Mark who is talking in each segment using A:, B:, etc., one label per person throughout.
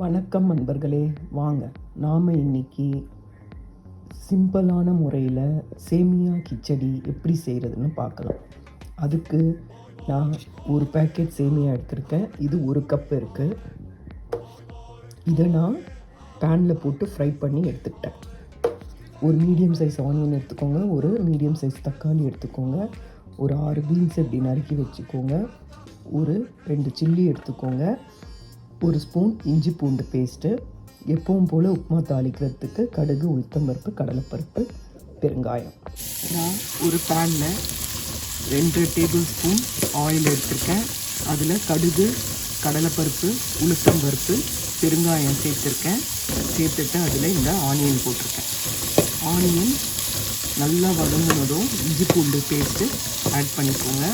A: வணக்கம் நண்பர்களே, வாங்க நாம் இன்னைக்கு சிம்பிளான முறையில் சேமியா கிச்சடி எப்படி செய்கிறதுன்னு பார்க்கலாம். அதுக்கு நான் ஒரு பேக்கெட் சேமியா எடுத்திருக்கேன். இது 1 கப் இருக்குது. இதை நான் பேனில் போட்டு ஃப்ரை பண்ணி எடுத்துக்கிட்டேன். ஒரு மீடியம் சைஸ் ஆனியன் எடுத்துக்கோங்க, ஒரு மீடியம் சைஸ் தக்காளி எடுத்துக்கோங்க, ஒரு 6 பீன்ஸ் இப்படி நறுக்கி வச்சுக்கோங்க, ஒரு 2 சில்லி எடுத்துக்கோங்க, ஒரு ஸ்பூன் இஞ்சி பூண்டு பேஸ்ட்டு, எப்பவும் போல் உப்புமா தாளிக்கிறதுக்கு கடுகு, உளுத்தம்பருப்பு, கடலைப்பருப்பு, பெருங்காயம். நான் ஒரு பேனில் 2 டேபிள் ஸ்பூன் ஆயில் எடுத்திருக்கேன். அதில் கடுகு, கடலைப்பருப்பு, உளுத்தம்பருப்பு, பெருங்காயம் சேர்த்துட்டு அதில் இந்த ஆனியன் போட்டிருக்கேன். ஆனியன் நல்லா வதங்கினதும் இஞ்சி பூண்டு பேஸ்ட்டு ஆட் பண்ணிக்கோங்க.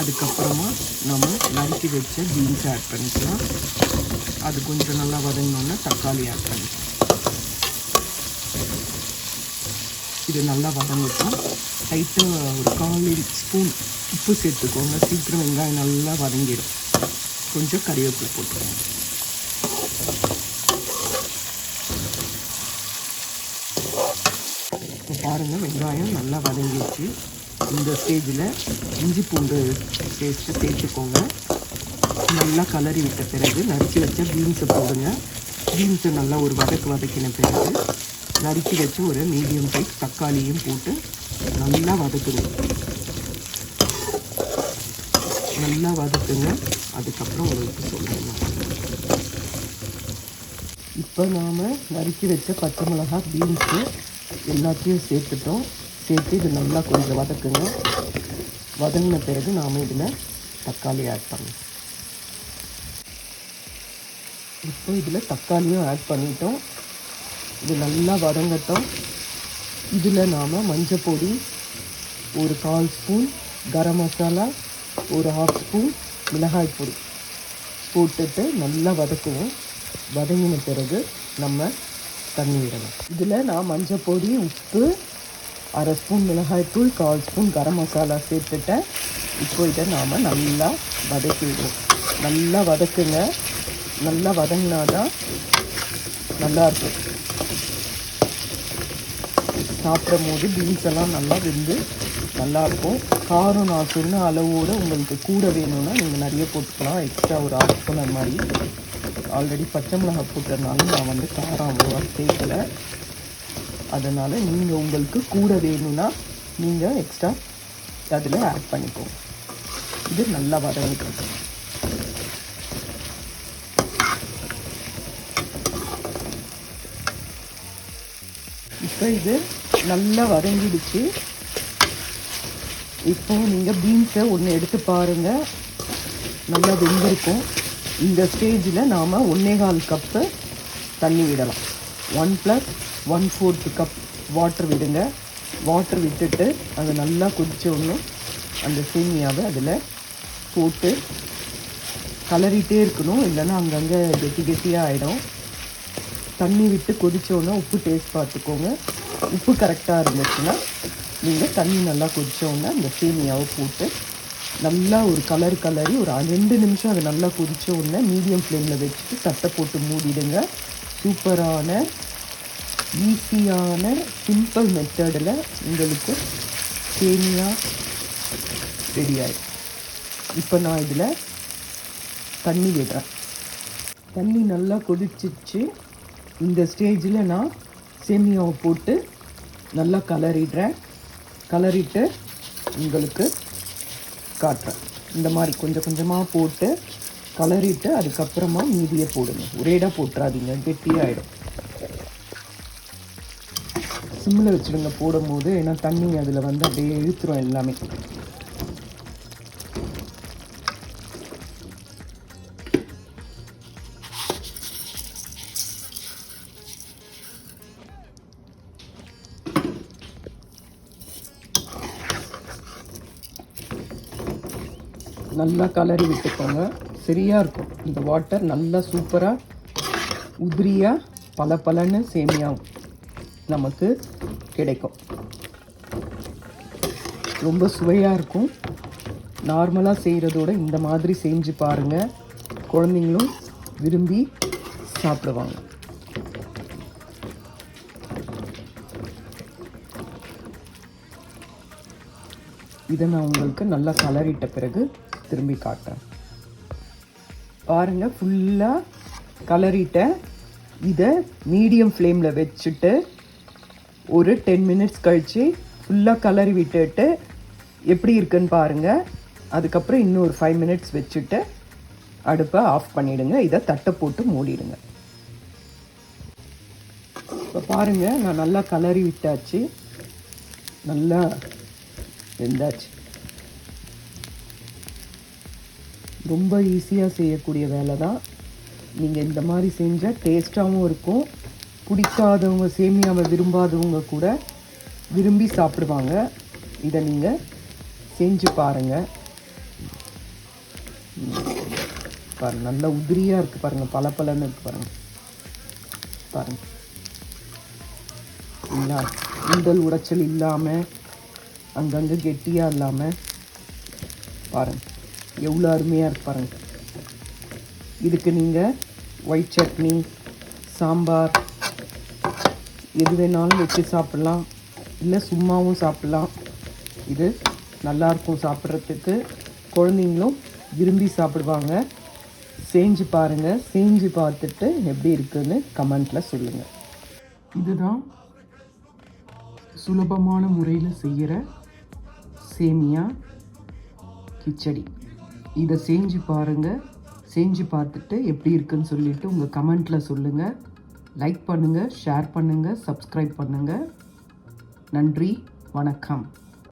A: அதுக்கப்புறமா நம்ம நறுக்கி வச்ச பீன்ஸ் ஆட் பண்ணிக்கலாம். அது கொஞ்சம் நல்லா வதங்கினோன்னா தக்காளி ஆட் பண்ணிக்கலாம். இது நல்லா வதங்கிட்டோம். லைட்டாக ஒரு 1/4 ஸ்பூன் உப்பு சேர்த்துக்கோங்க. சீக்கிரம் வெங்காயம் நல்லா வதங்கிடும். கொஞ்சம் கறிவேப்பிலை போட்டுக்கோங்க. இப்போ பாருங்கள், வெங்காயம் நல்லா வதங்கிடுச்சு. இந்த ஸ்டேஜில் இஞ்சி பூண்டு பேஸ்ட்டு சேர்த்துக்கோங்க. நல்லா கலரி விட்ட பிறகு நறுக்கி வச்ச பீன்ஸை போடுங்க. பீன்ஸை நல்லா ஒரு வதக்கின பிறகு நறுக்கி வச்ச ஒரு மீடியம் சைஸ் தக்காளியும் போட்டு நல்லா வதக்குங்க. அதுக்கப்புறம் உங்களுக்கு சொல்லுங்க. இப்போ நாம் நறுக்கி வச்ச பச்சை மிளகாய், பீன்ஸு எல்லாத்தையும் சேர்த்துட்டோம். சேர்த்து இது நல்லா கொஞ்சம் வதக்குங்க. வதங்கின பிறகு நாம் இதில் தக்காளி ஆட் பண்ணோம். இப்போ இதில் தக்காளியும் ஆட் பண்ணிட்டோம். இது நல்லா வதங்கட்டும். இதில் நாம் மஞ்சள் பொடி, ஒரு 1/4 ஸ்பூன் கரம் மசாலா, ஒரு 1/2 ஸ்பூன் மிளகாய் பொடி போட்டுட்டு நல்லா வதக்குவோம். வதங்கின பிறகு நம்ம தண்ணி விடலாம். இதில் நான் மஞ்சள் பொடி, உப்பு, 1/2 ஸ்பூன் மிளகாய்த்தூள், 1/4 ஸ்பூன் கரம் மசாலா சேர்த்துட்டேன். இப்போ இதை நாம் நல்லா வதக்கிடுவோம். நல்லா வதக்குங்க. நல்லா வதங்கினாதான் நல்லாயிருக்கும். சாப்பிடும் போது பீன்ஸ் எல்லாம் நல்லா வெந்து நல்லாயிருக்கும். காரம் நான் சொன்ன அளவோடு உங்களுக்கு கூட வேணும்னா நீங்கள் நிறைய போட்டுக்கலாம். எக்ஸ்ட்ரா ஒரு 1/2 ஸ்பூன் அது மாதிரி. ஆல்ரெடி பச்சை மிளகாய் போட்டதுனால நான் காரம் அவ்வளோவா சேர்க்கலை. அதனால் நீங்கள் உங்களுக்கு கூட வேணும்னா நீங்கள் எக்ஸ்ட்ரா அதில் ஆட் பண்ணிக்கோங்க. இது நல்லா வதங்கிட்டு இப்போ இது நல்லா வதங்கிடுச்சு. இப்போ நீங்கள் பீன்ஸை ஒன்று எடுத்து பாருங்கள், நல்லா வெந்திருக்கும். இந்த ஸ்டேஜில் நாம் 1/4 கப்பு தண்ணி விடலாம். 1 + 1/4 கப் வாட்டர் விடுங்க. வாட்டர் விட்டுட்டு அது நல்லா கொதிச்சோன்னு அந்த சேமியாவை அதில் போட்டு கலரிட்டே இருக்கணும். இல்லைன்னா அங்கங்கே கெட்டியாக ஆகிடும். தண்ணி விட்டு கொதிச்சோன்னா உப்பு டேஸ்ட் பார்த்துக்கோங்க. உப்பு கரெக்டாக இருந்துச்சுன்னா நீங்கள் தண்ணி நல்லா கொதிச்சோன்னா அந்த சேமியாவை போட்டு நல்லா ஒரு கலரி ஒரு 2 நிமிஷம் அது நல்லா கொதிச்சோன்னே மீடியம் ஃப்ளேமில் வச்சுட்டு தட்டை போட்டு மூடிடுங்க. சூப்பரான ஈஸியான சிம்பிள் மெத்தடில் உங்களுக்கு சேமியா ரெடி ஆகிடும். இப்போ நான் இதில் தண்ணி விடுறேன். தண்ணி நல்லா கொதிச்சிச்சு. இந்த ஸ்டேஜில் நான் சேமியாவை போட்டு நல்லா கலரிட்டு உங்களுக்கு காட்டுறேன். இந்த மாதிரி கொஞ்சம் கொஞ்சமாக போட்டு கலரிட்டு அதுக்கப்புறமா மீதியை போடுங்க. ஒரேடாக போட்டுறாதீங்க, கெட்டியாகிடும். சிம்மில் வச்சுடுங்க போடும்போது. ஏன்னா தண்ணி அதில் அப்படியே இழுத்துரும் எல்லாமே. நல்லா கலரி விட்டுக்கோங்க. சரியாக இருக்கும். இந்த வாட்டர் நல்லா சூப்பராக உதிரியாக பலன்னு சேமியா நமக்கு கிடைக்கும். ரொம்ப சுவையாக இருக்கும். நார்மலாக செய்கிறதோட இந்த மாதிரி செஞ்சு பாருங்கள். குழந்தைங்களும் விரும்பி சாப்பிடுவாங்க. இதை நான் உங்களுக்கு நல்லா கலரிட்ட பிறகு திரும்பி காட்டுறேன். பாருங்கள், ஃபுல்லாக கலரிட்டேன். இதை மீடியம் ஃப்ளேமில் வச்சுட்டு ஒரு 10 மினிட்ஸ் கழித்து ஃபுல்லாக கலரி விட்டுட்டு எப்படி இருக்குன்னு பாருங்கள். அதுக்கப்புறம் இன்னும் ஒரு 5 மினிட்ஸ் வச்சுட்டு அடுப்பை ஆஃப் பண்ணிவிடுங்க. இதை தட்டை போட்டு மூடிடுங்க. இப்போ பாருங்கள், நான் நல்லா கலரி விட்டாச்சு, நல்லா வெந்தாச்சு. ரொம்ப ஈஸியாக செய்யக்கூடிய வேலை தான். நீங்கள் இந்த மாதிரி செஞ்சால் டேஸ்ட்டாகவும் இருக்கும். பிடிக்காதவங்க, சேமியாவை விரும்பாதவங்க கூட விரும்பி சாப்பிடுவாங்க. இதை நீங்கள் செஞ்சு பாருங்கள். பாருங்கள், நல்லா உதிரியாக இருக்குது பாருங்கள், பலன்னு இருக்குது பாருங்கள். பாருங்கள், இல்லை உடல் உடைச்சல் இல்லாமல், அங்கங்கே கெட்டியாக இல்லாமல் பாருங்கள் எவ்வளோ அருமையாக இருக்கு பாருங்கள். இதுக்கு நீங்கள் ஒயிட் சட்னி, சாம்பார் எது வேணாலும் வச்சு சாப்பிட்லாம், இல்லை சும்மாவும் சாப்பிட்லாம். இது நல்லாயிருக்கும் சாப்பிட்றதுக்கு. குழந்தைங்களும் விரும்பி சாப்பிடுவாங்க. செஞ்சு பாருங்கள். செஞ்சு பார்த்துட்டு எப்படி இருக்குதுன்னு கமெண்ட்டில் சொல்லுங்கள். இதுதான் சுலபமான முறையில் செய்கிற சேமியா கிச்சடி. இதை செஞ்சு பாருங்கள். செஞ்சு பார்த்துட்டு எப்படி இருக்குன்னு சொல்லிவிட்டு உங்கள் கமெண்ட்டில் சொல்லுங்கள். லைக் பண்ணுங்கள், ஷேர் பண்ணுங்கள், சப்ஸ்கிரைப் பண்ணுங்கள். நன்றி, வணக்கம்.